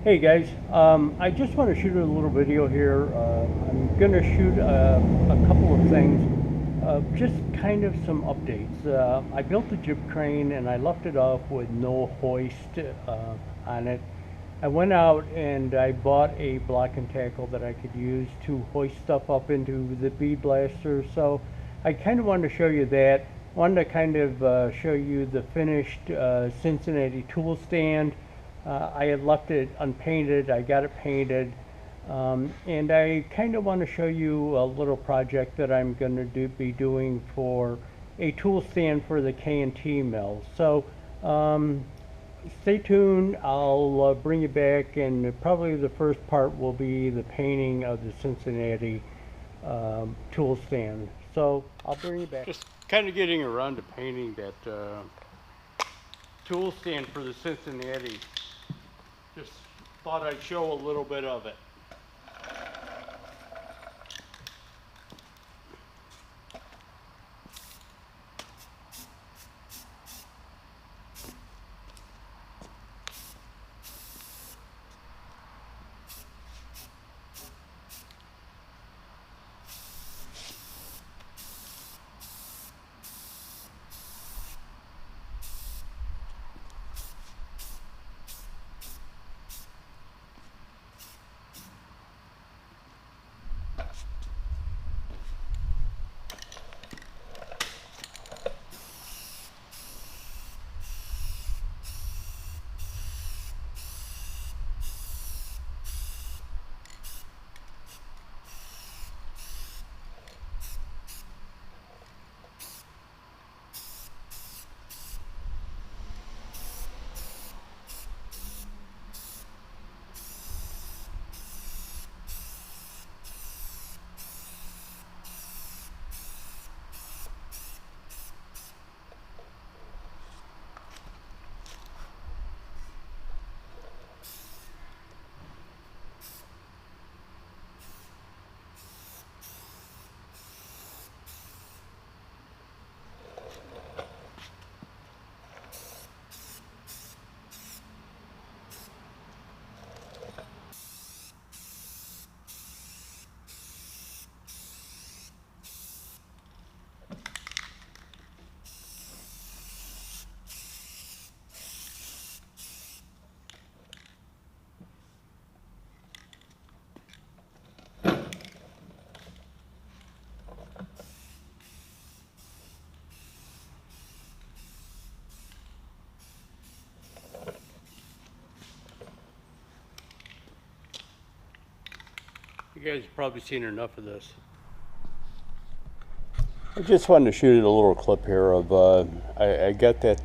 Hey guys, I just want to shoot a little video here. I'm going to shoot a couple of things, just kind of some updates. I built the jib crane and I left it off with no hoist on it. I went out and I bought a block and tackle that I could use to hoist stuff up into the bead blaster. So I kind of wanted to show you that. Wanted to kind of show you the finished Cincinnati tool stand. I had left it unpainted. I got it painted. And I kind of want to show you a little project that I'm going to be doing for a tool stand for the K&T mill. So stay tuned. I'll bring you back, and probably the first part will be the painting of the Cincinnati tool stand. So I'll bring you back. Just kind of getting around to painting that tool stand for the Cincinnati. Just thought I'd show a little bit of it. You guys have probably seen enough of this. I just wanted to shoot a little clip here of, I got that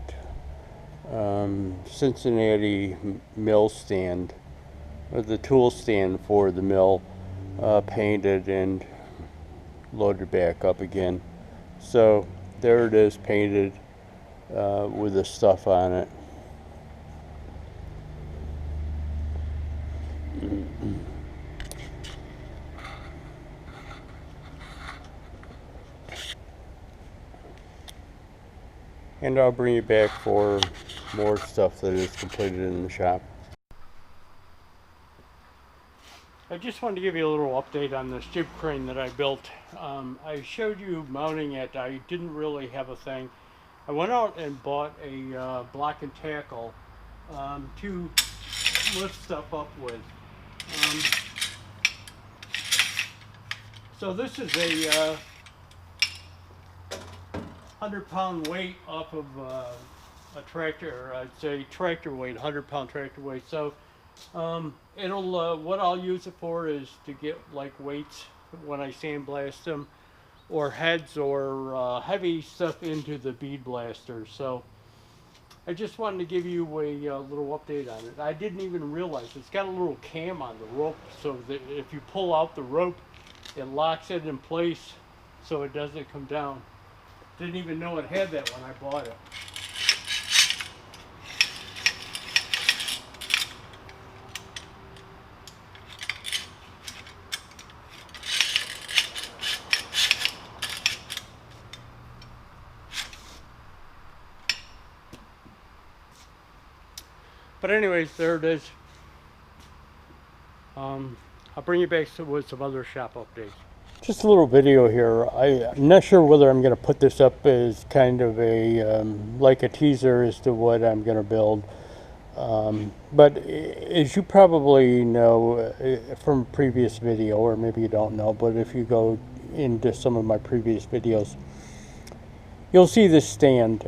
Cincinnati mill stand, the tool stand for the mill, painted and loaded back up again. So there it is, painted with the stuff on it. And I'll bring you back for more stuff that is completed in the shop. I just wanted to give you a little update on this jib crane that I built. I showed you mounting it. I didn't really have a thing. I went out and bought a block and tackle to lift stuff up with. So this is a 100-pound weight off of a tractor, or I'd say tractor weight, 100-pound tractor weight. So it'll what I'll use it for is to get like weights when I sandblast them, or heads, or heavy stuff into the bead blaster. So I just wanted to give you a little update on it. I didn't even realize it's got a little cam on the rope, so that if you pull out the rope, it locks it in place so it doesn't come down. Didn't even know it had that when I bought it. But anyways, there it is. I'll bring you back with some other shop updates. Just a little video here. I'm not sure whether I'm going to put this up as kind of a like a teaser as to what I'm going to build. But as you probably know from a previous video, or maybe you don't know, but if you go into some of my previous videos, you'll see this stand.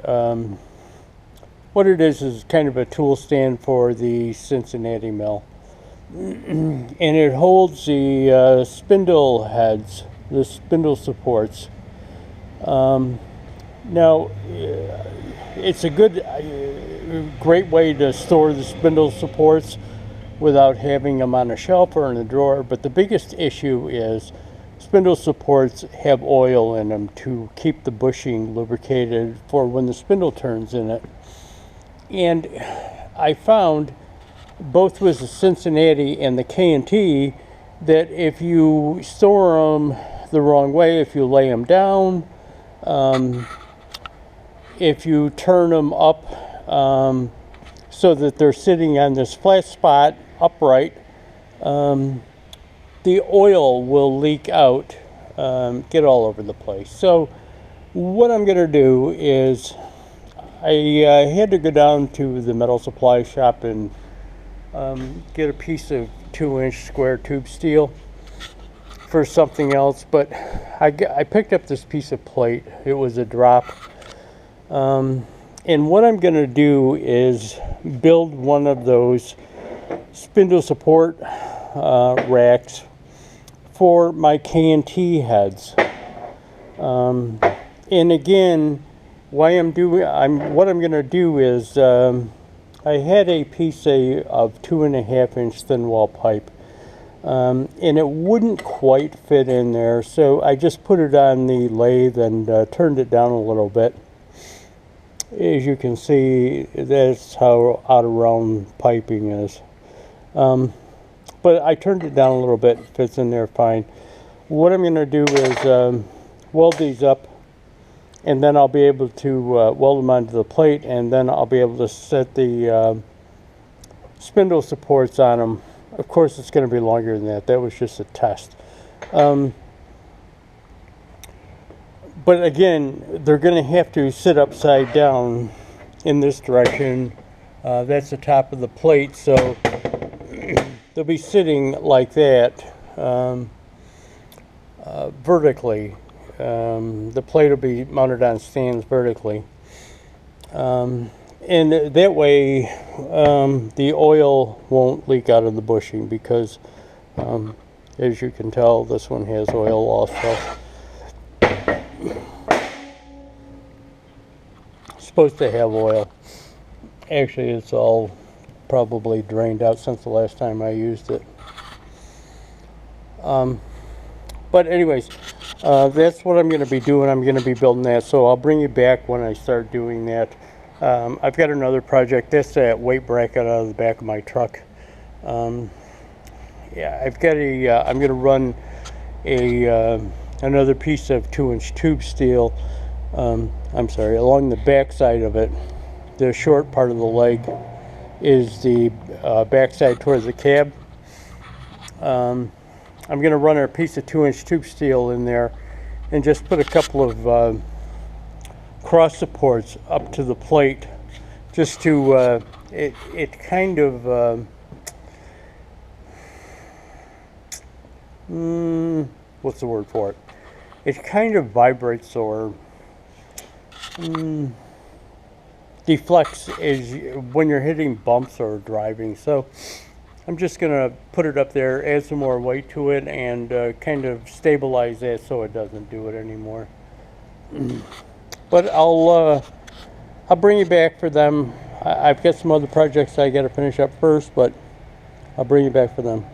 What it is kind of a tool stand for the Cincinnati mill. And it holds the spindle heads, the spindle supports. Now, it's a great way to store the spindle supports without having them on a shelf or in a drawer. But the biggest issue is spindle supports have oil in them to keep the bushing lubricated for when the spindle turns in it. And I found, both with the Cincinnati and the K&T, that if you store them the wrong way, if you lay them down, if you turn them up so that they're sitting on this flat spot upright, the oil will leak out, get all over the place. So what I'm going to do is I had to go down to the metal supply shop and get a piece of 2-inch square tube steel for something else, but I picked up this piece of plate. It was a drop. And what I'm going to do is build one of those spindle support racks for my K&T heads. And again, what I'm going to do is I had a piece of 2.5-inch thin wall pipe, and it wouldn't quite fit in there, so I just put it on the lathe and turned it down a little bit. As you can see, that's how out of round piping is. But I turned it down a little bit, fits in there fine. What I'm going to do is weld these up, and then I'll be able to weld them onto the plate, and then I'll be able to set the spindle supports on them. Of course, it's going to be longer than that. That was just a test. But again, they're going to have to sit upside down in this direction. That's the top of the plate, so they'll be sitting like that vertically. The plate will be mounted on stands vertically. And that way the oil won't leak out of the bushing, because as you can tell, this one has oil also. It's supposed to have oil. Actually, it's all probably drained out since the last time I used it. But anyways, that's what I'm going to be doing. I'm going to be building that, so I'll bring you back when I start doing that. I've got another project. That's that weight bracket out of the back of my truck. Yeah, I've got I'm going to run another piece of 2-inch tube steel, I'm sorry, along the back side of it. The short part of the leg is the back side towards the cab. I'm going to run a piece of 2-inch tube steel in there and just put a couple of cross supports up to the plate, just to it kind of what's the word for it? It kind of vibrates or deflects when you're hitting bumps or driving. So I'm just gonna put it up there, add some more weight to it, and kind of stabilize that so it doesn't do it anymore. But I'll bring you back for them. I've got some other projects I got to finish up first, but I'll bring you back for them.